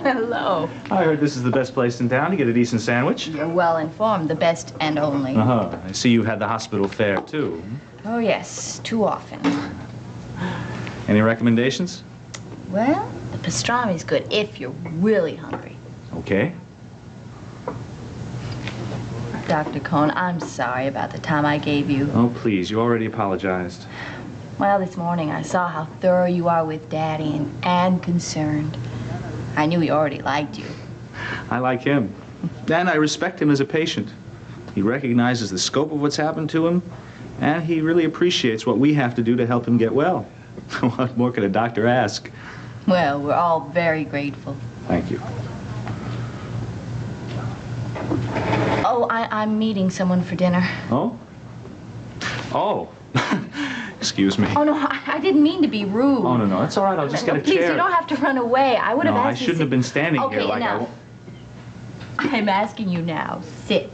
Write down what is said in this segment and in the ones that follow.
Hello. I heard this is the best place in town to get a decent sandwich. You're well informed, the best and only. Uh-huh. I see you've had the hospital fare, too. Oh, yes, too often. Any recommendations? Well, the pastrami's good if you're really hungry. Okay. Dr. Cohn, I'm sorry about the time I gave you. Oh, please, you already apologized. Well, this morning I saw how thorough you are with Daddy and concerned. I knew he already liked you. I like him. And I respect him as a patient. He recognizes the scope of what's happened to him, and he really appreciates what we have to do to help him get well. What more could a doctor ask? Well, we're all very grateful. Thank you. Oh, I'm meeting someone for dinner. Oh? Oh. Excuse me. Oh, no, I didn't mean to be rude. Oh, no, it's all right. I'll just get a Please, chair. you don't have to run away. I would have asked I shouldn't have been standing here like enough. I'm asking you now. Sit.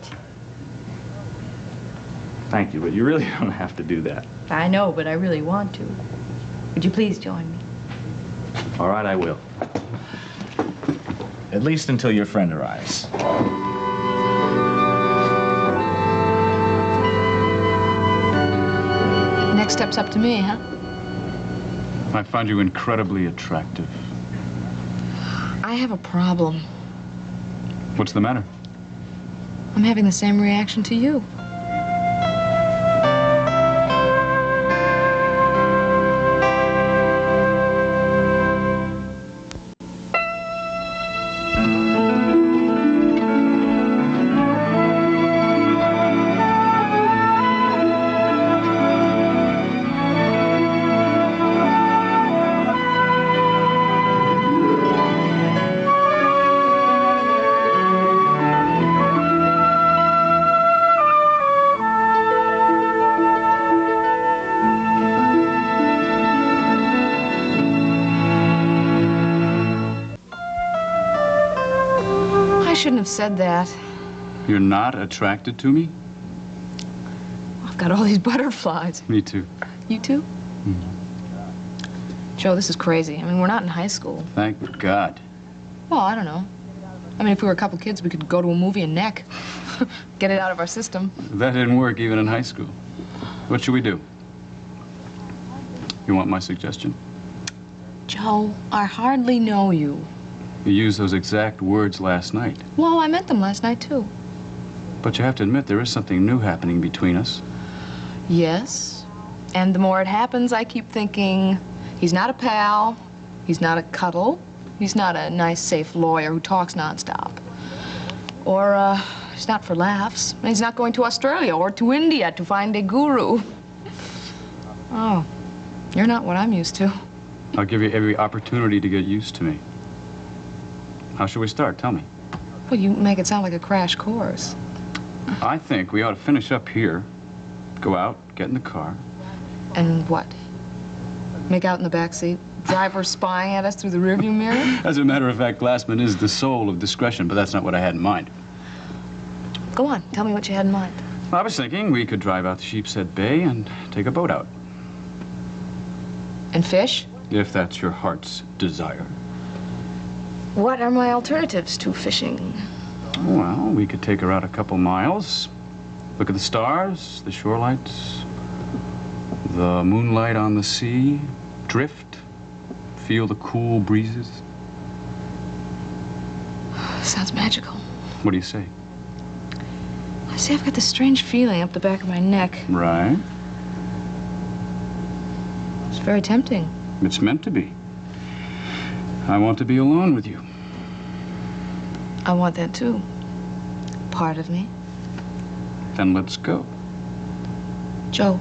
Thank you, but you really don't have to do that. I know, but I really want to. Would you please join me? All right, I will. At least until your friend arrives. Next step's up to me, huh? I find you incredibly attractive. I have a problem. What's the matter? I'm having the same reaction to you. I shouldn't have said that. You're not attracted to me? I've got all these butterflies. Me too. You too? Joe, this is crazy. I mean, we're not in high school. Thank God. Well, I don't know. I mean, if we were a couple kids, we could go to a movie and neck. Get it out of our system. That didn't work even in high school. What should we do? You want my suggestion? Joe, I hardly know you. You used those exact words last night. Well, I meant them last night, too. But you have to admit there is something new happening between us. Yes. And the more it happens, I keep thinking, he's not a pal, he's not a cuddle, he's not a nice, safe lawyer who talks nonstop. Or, he's not for laughs. And he's not going to Australia or to India to find a guru. Oh, you're not what I'm used to. I'll give you every opportunity to get used to me. How should we start? Tell me. Well, you make it sound like a crash course. I think we ought to finish up here, go out, get in the car. And what? Make out in the back seat? Driver spying at us through the rearview mirror? As a matter of fact, Glassman is the soul of discretion, but that's not what I had in mind. Go on, tell me what you had in mind. I was thinking we could drive out to Sheepshead Bay and take a boat out. And fish? If that's your heart's desire. What are my alternatives to fishing? Well, we could take her out a couple miles, look at the stars, the shore lights, the moonlight on the sea, drift, feel the cool breezes. Sounds magical. What do you say? I see, I've got this strange feeling up the back of my neck. Right. It's very tempting. It's meant to be. I want to be alone with you. I want that too. Part of me. Then let's go. Joe,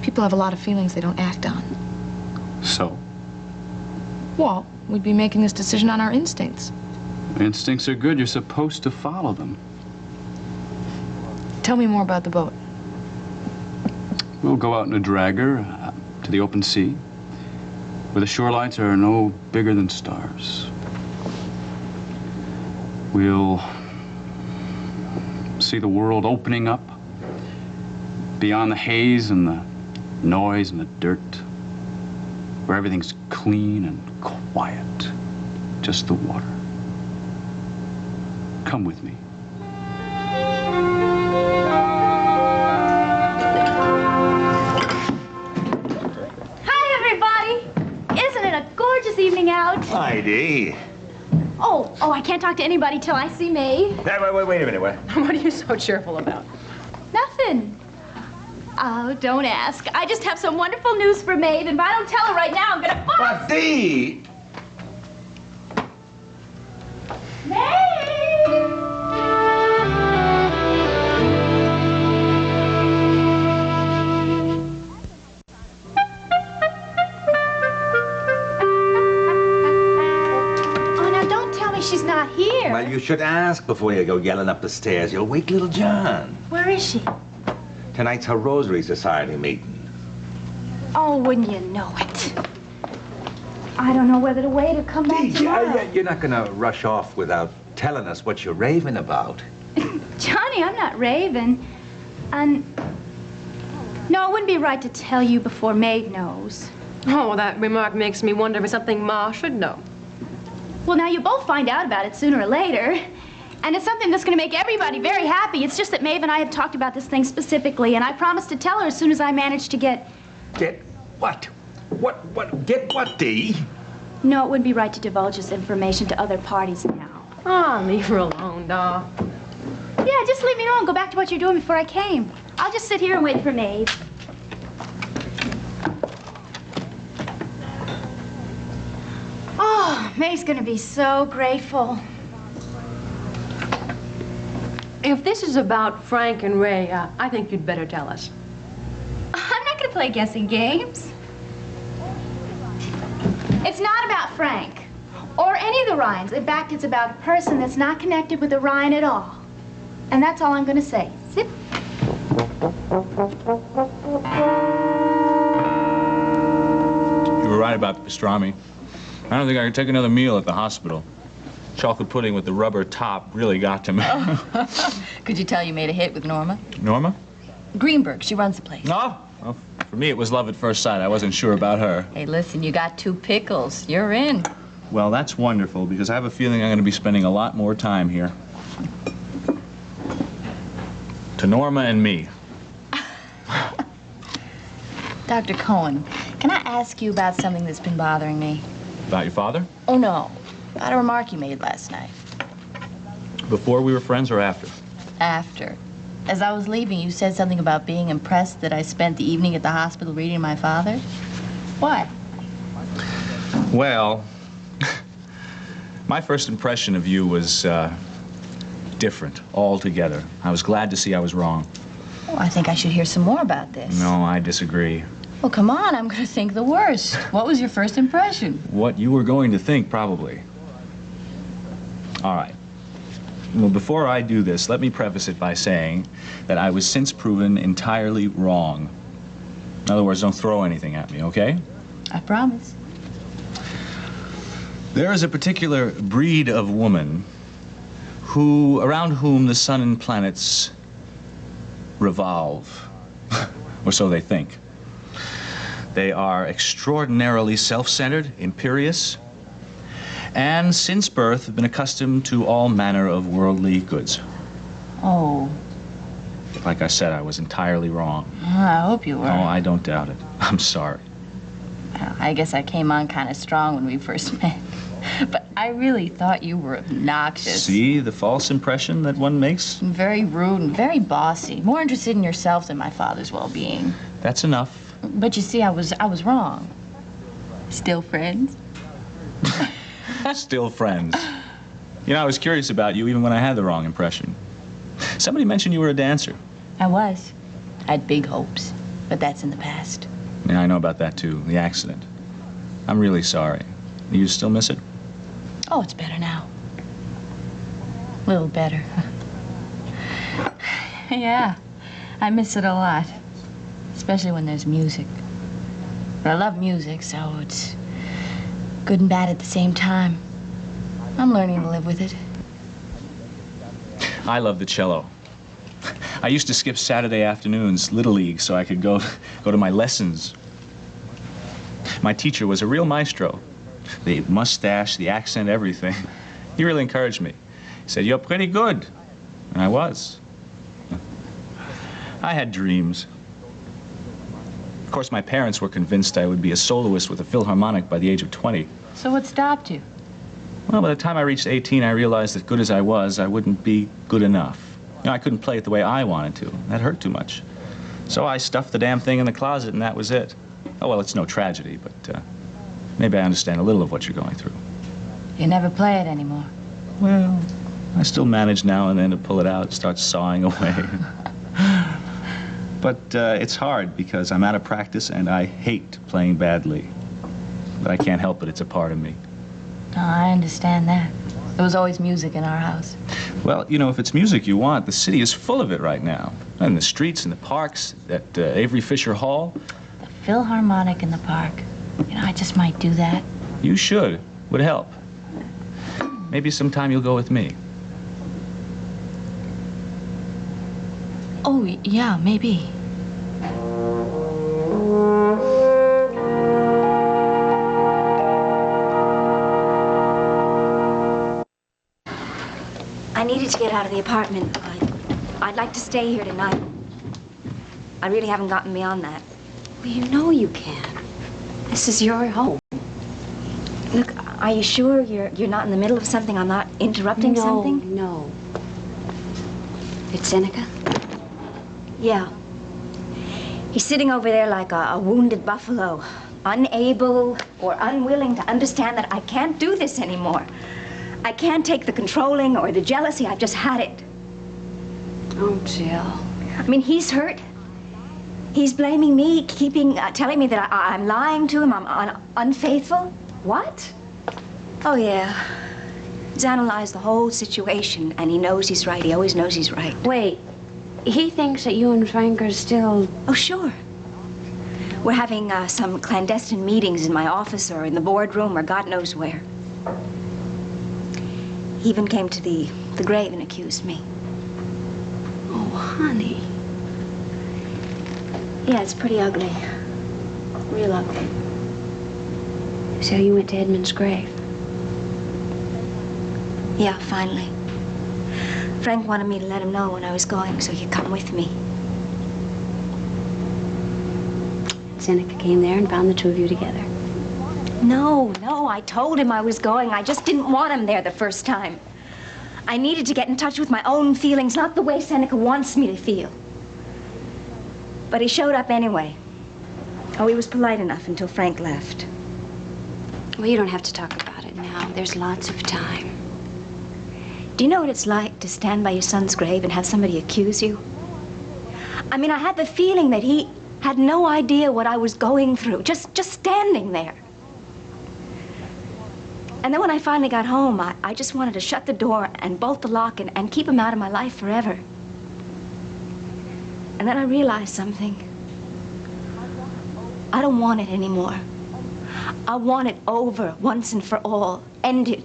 people have a lot of feelings they don't act on. So? Well, we'd be making this decision on our instincts. Instincts are good. You're supposed to follow them. Tell me more about the boat. We'll go out in a dragger to the open sea, where the shore lights are no bigger than stars. We'll see the world opening up beyond the haze and the noise and the dirt, where everything's clean and quiet, just the water. Come with me. Hi, everybody. Isn't it a gorgeous evening out? Hi, Dee. Oh, I can't talk to anybody till I see May. Wait a minute. What are you so cheerful about? Nothing. Oh, don't ask. I just have some wonderful news for Maeve, and if I don't tell her right now, I'm gonna bust. But, Dee! Oh, now don't tell me she's not here. Well, you should ask before you go yelling up the stairs. You'll wake little John. Where is she? Tonight's her Rosary Society meeting. Oh, wouldn't you know it? I don't know whether to wait or come back tomorrow. You're not gonna rush off without telling us what you're raving about. Johnny, I'm not raving. No, it wouldn't be right to tell you before Maeve knows. Oh, that remark makes me wonder if it's something Ma should know. Well, now you both find out about it sooner or later. And it's something that's going to make everybody very happy. It's just that Maeve and I have talked about this thing specifically, and I promised to tell her as soon as I managed to get... Get what? What? Get what, Dee? No, it wouldn't be right to divulge this information to other parties now. Oh, leave her alone, Da. Yeah, just leave me alone. Go back to what you're doing before I came. I'll just sit here and wait for Maeve. Oh, Maeve's going to be so grateful. If this is about Frank and Ray, I think you'd better tell us. I'm not going to play guessing games. It's not about Frank or any of the Ryans. In fact, it's about a person that's not connected with the Ryan at all. And that's all I'm going to say. Sit. You were right about the pastrami. I don't think I could take another meal at the hospital. Chocolate pudding with the rubber top really got to me. Could you tell you made a hit with Norma? Norma? Greenberg, she runs the place. No. Well, for me, it was love at first sight. I wasn't sure about her. Hey, listen, you got 2 pickles. You're in. Well, that's wonderful, because I have a feeling I'm going to be spending a lot more time here. To Norma and me. Dr. Cohen, can I ask you about something that's been bothering me? About your father? Oh, no. About a remark you made last night. Before we were friends or after? After. As I was leaving, you said something about being impressed that I spent the evening at the hospital reading my father. What? Well, my first impression of you was different altogether. I was glad to see I was wrong. Oh, I think I should hear some more about this. No, I disagree. Well, come on, I'm going to think the worst. What was your first impression? What you were going to think, probably. All right. Well, before I do this, let me preface it by saying that I was since proven entirely wrong. In other words, don't throw anything at me, okay? I promise. There is a particular breed of woman around whom the sun and planets revolve, or so they think. They are extraordinarily self-centered, imperious, and since birth have been accustomed to all manner of worldly goods. Oh. Like I said, I was entirely wrong. I hope you were. Oh, I don't doubt it. I'm sorry. I guess I came on kind of strong when we first met. But I really thought you were obnoxious. See the false impression that one makes? Very rude and very bossy. More interested in yourself than my father's well-being. That's enough. But you see, I was wrong. Still friends? Still friends. You know, I was curious about you even when I had the wrong impression. Somebody mentioned you were a dancer. I was. I had big hopes, but that's in the past. Yeah, I know about that too, the accident. I'm really sorry. You still miss it? Oh, it's better now. A little better. Yeah, I miss it a lot. Especially when there's music. But I love music, so it's good and bad at the same time. I'm learning to live with it. I love the cello. I used to skip Saturday afternoons, Little League, so I could go to my lessons. My teacher was a real maestro. The mustache, the accent, everything. He really encouraged me. He said, "You're pretty good." And I was. I had dreams. Of course, my parents were convinced I would be a soloist with a Philharmonic by the age of 20. So what stopped you? Well, by the time I reached 18, I realized that good as I was, I wouldn't be good enough. You know, I couldn't play it the way I wanted to. That hurt too much. So I stuffed the damn thing in the closet, and that was it. Oh, well, it's no tragedy, but maybe I understand a little of what you're going through. You never play it anymore. Well, I still manage now and then to pull it out, start sawing away. But it's hard because I'm out of practice and I hate playing badly. But I can't help it, it's a part of me. Oh, I understand that. There was always music in our house. Well, you know, if it's music you want, the city is full of it right now. In the streets, in the parks, at Avery Fisher Hall. The Philharmonic in the park. You know, I just might do that. You should. Would help. Maybe sometime you'll go with me. Oh, yeah, maybe. I needed to get out of the apartment. I'd like to stay here tonight. I really haven't gotten beyond that. Well, you know you can. This is your home. Look, are you sure you're not in the middle of something? I'm not interrupting something? No. It's Seneca? Yeah. He's sitting over there like a wounded buffalo, unable or unwilling to understand that I can't do this anymore. I can't take the controlling or the jealousy. I've just had it. Oh, Jill. I mean, he's hurt. He's blaming me, telling me that I'm lying to him, I'm unfaithful. What? Oh, yeah. He's analyzed the whole situation, and he knows he's right. He always knows he's right. Wait. He thinks that you and Frank are still... Oh, sure. We're having some clandestine meetings in my office or in the boardroom or God knows where. He even came to the grave and accused me. Oh, honey. Yeah, it's pretty ugly. Real ugly. So you went to Edmund's grave? Yeah, finally. Frank wanted me to let him know when I was going so he'd come with me. Seneca came there and found the two of you together. No, I told him I was going. I just didn't want him there the first time. I needed to get in touch with my own feelings, not the way Seneca wants me to feel. But he showed up anyway. Oh, he was polite enough until Frank left. Well, you don't have to talk about it now. There's lots of time. Do you know what it's like to stand by your son's grave and have somebody accuse you? I mean, I had the feeling that he had no idea what I was going through, just standing there. And then when I finally got home, I just wanted to shut the door and bolt the lock and keep him out of my life forever. And then I realized something. I don't want it anymore. I want it over once and for all, ended.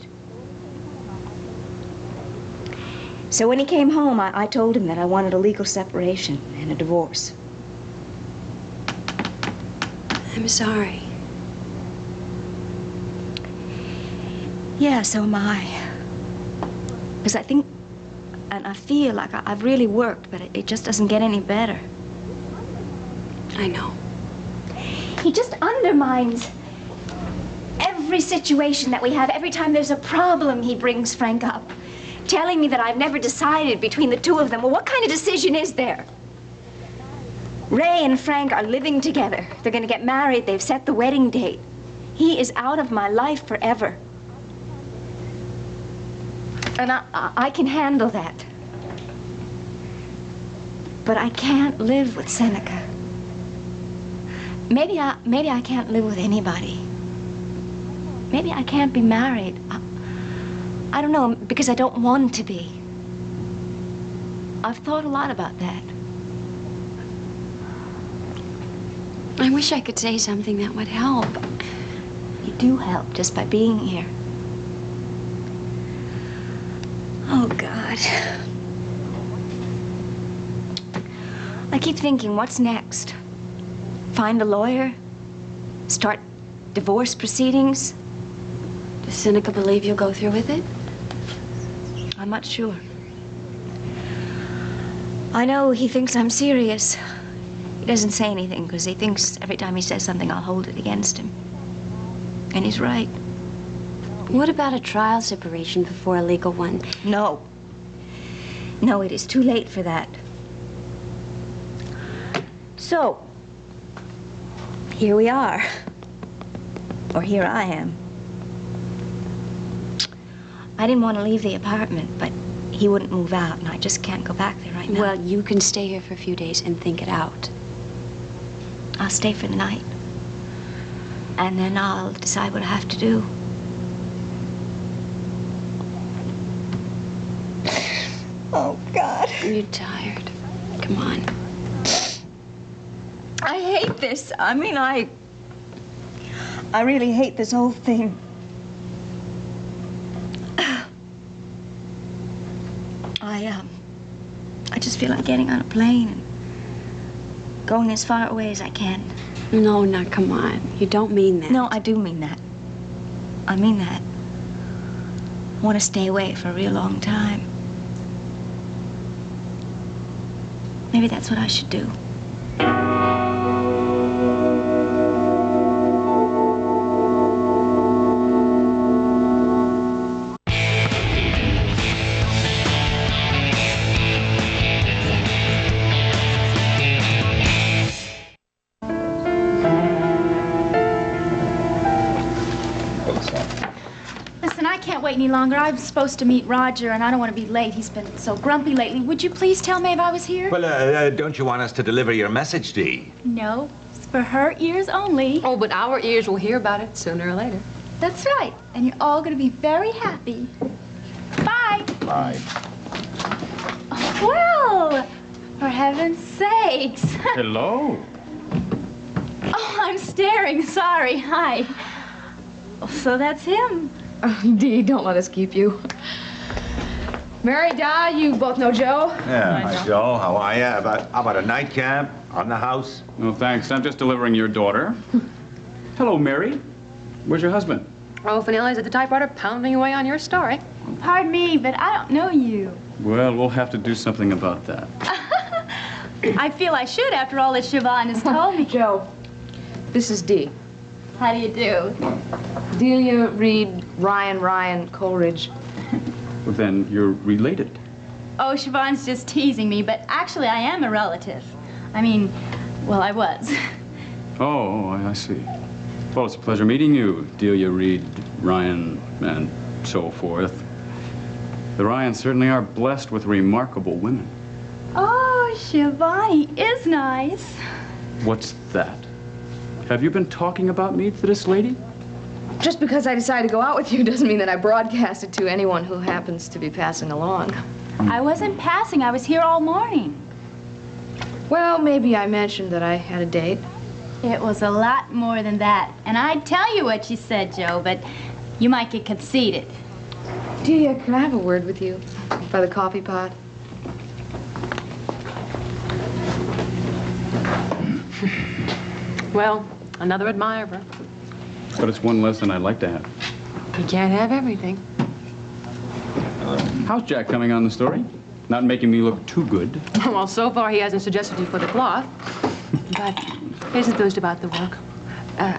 So when he came home, I told him that I wanted a legal separation and a divorce. I'm sorry. Yeah, so am I. Because I think, and I feel like I've really worked, but it just doesn't get any better. I know. He just undermines every situation that we have. Every time there's a problem, he brings Frank up, telling me that I've never decided between the two of them. Well, what kind of decision is there? Ray and Frank are living together. They're going to get married. They've set the wedding date. He is out of my life forever. And I can handle that. But I can't live with Seneca. Maybe I can't live with anybody. Maybe I can't be married. I don't know, because I don't want to be. I've thought a lot about that. I wish I could say something that would help. You do help just by being here. Oh, God. I keep thinking, what's next? Find a lawyer? Start divorce proceedings? Does Seneca believe you'll go through with it? I'm not sure. I know he thinks I'm serious. He doesn't say anything because he thinks every time he says something, I'll hold it against him. And he's right. What about a trial separation before a legal one? No. No, it is too late for that. So, here we are. Or here I am. I didn't want to leave the apartment, but he wouldn't move out, and I just can't go back there right now. Well, you can stay here for a few days and think it out. I'll stay for the night. And then I'll decide what I have to do. Oh, God. You're tired. Come on. I hate this. I mean, I really hate this whole thing. I just feel like getting on a plane and going as far away as I can. No, now, come on. You don't mean that. No, I do mean that. I mean that. I want to stay away for a real long time. Maybe that's what I should do. Listen, I can't wait any longer. I'm supposed to meet Roger, and I don't want to be late. He's been so grumpy lately. Would you please tell Maeve I was here? Well, don't you want us to deliver your message, Dee? No, it's for her ears only. Oh, but our ears will hear about it sooner or later. That's right. And you're all going to be very happy. Bye. Bye. Well, for heaven's sakes. Hello. Oh, I'm staring. Sorry. Hi. Oh, so that's him. Oh, Dee, don't let us keep you. Mary, Di, you both know Joe? Yeah, hi, Joe. How are you? How about a nightcap on the house? No, thanks. I'm just delivering your daughter. Hello, Mary. Where's your husband? Oh, Fanilla's at the typewriter pounding away on your story. Pardon me, but I don't know you. Well, we'll have to do something about that. I feel I should after all that Siobhan has told me. Joe, this is Dee. How do you do? Delia, Reed, Ryan, Coleridge. Well, then you're related. Oh, Siobhan's just teasing me, but actually I am a relative. I mean, well, I was. Oh, I see. Well, it's a pleasure meeting you, Delia, Reed, Ryan, and so forth. The Ryans certainly are blessed with remarkable women. Oh, Siobhan, he is nice. What's that? Have you been talking about me to this lady? Just because I decided to go out with you doesn't mean that I broadcast it to anyone who happens to be passing along. I wasn't passing. I was here all morning. Well, maybe I mentioned that I had a date. It was a lot more than that. And I'd tell you what you said, Joe, but you might get conceited. Delia, can I have a word with you by the coffee pot? Well, another admirer. But it's one less than I'd like to have. You can't have everything. How's Jack coming on the story? Not making me look too good. Well, so far he hasn't suggested you for the cloth. But he's enthused about the work.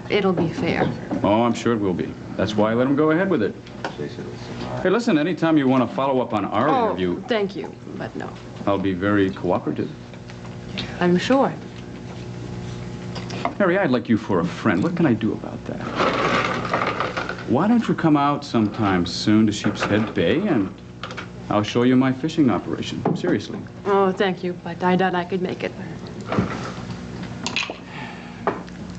It'll be fair. Oh, I'm sure it will be. That's why I let him go ahead with it. Hey, listen, anytime you want to follow up on our interview, Thank you, but no. I'll be very cooperative. I'm sure. Harry, I'd like you for a friend. What can I do about that? Why don't you come out sometime soon to Sheepshead Bay and I'll show you my fishing operation. Seriously. Oh, thank you, but I doubt I could make it.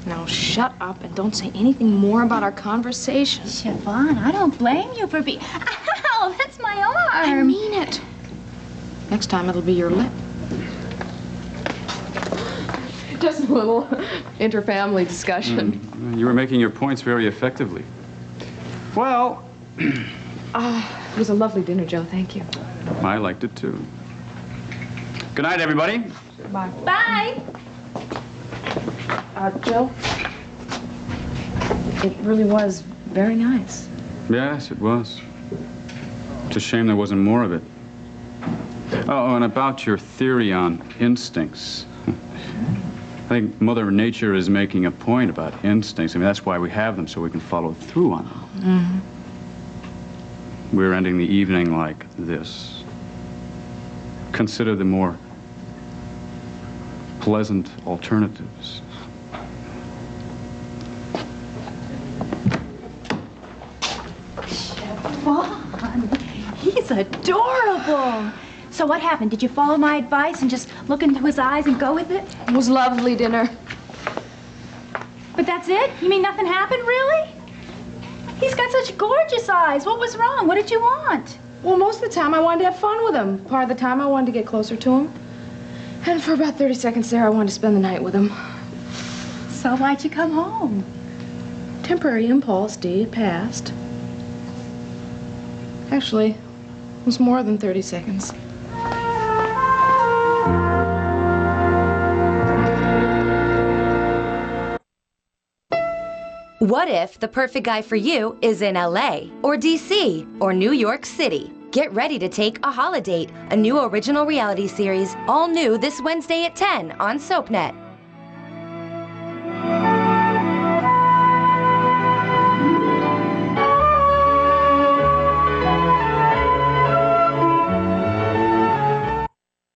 Now, shut up and don't say anything more about our conversation. Siobhan, I don't blame you for being... Ow, that's my arm. I mean it. Next time it'll be your lip. Just a little inter-family discussion. You were making your points very effectively. Well, It was a lovely dinner, Joe. Thank you. I liked it too. Good night, everybody. Bye. Bye. Joe, it really was very nice. Yes, it was. It's a shame there wasn't more of it. Oh, and about your theory on instincts. I think Mother Nature is making a point about instincts. I mean, that's why we have them, so we can follow through on them. Mm-hmm. We're ending the evening like this. Consider the more pleasant alternatives. Vaughn, he's adorable. So what happened? Did you follow my advice and just look into his eyes and go with it? It was lovely dinner. But that's it? You mean nothing happened, really? He's got such gorgeous eyes. What was wrong? What did you want? Well, most of the time I wanted to have fun with him. Part of the time I wanted to get closer to him. And for about 30 seconds there, I wanted to spend the night with him. So why'd you come home? Temporary impulse, Dee. It passed. Actually, it was more than 30 seconds. What if the perfect guy for you is in LA, or DC, or New York City? Get ready to take a holiday, a new original reality series, all new this Wednesday at 10 on SoapNet.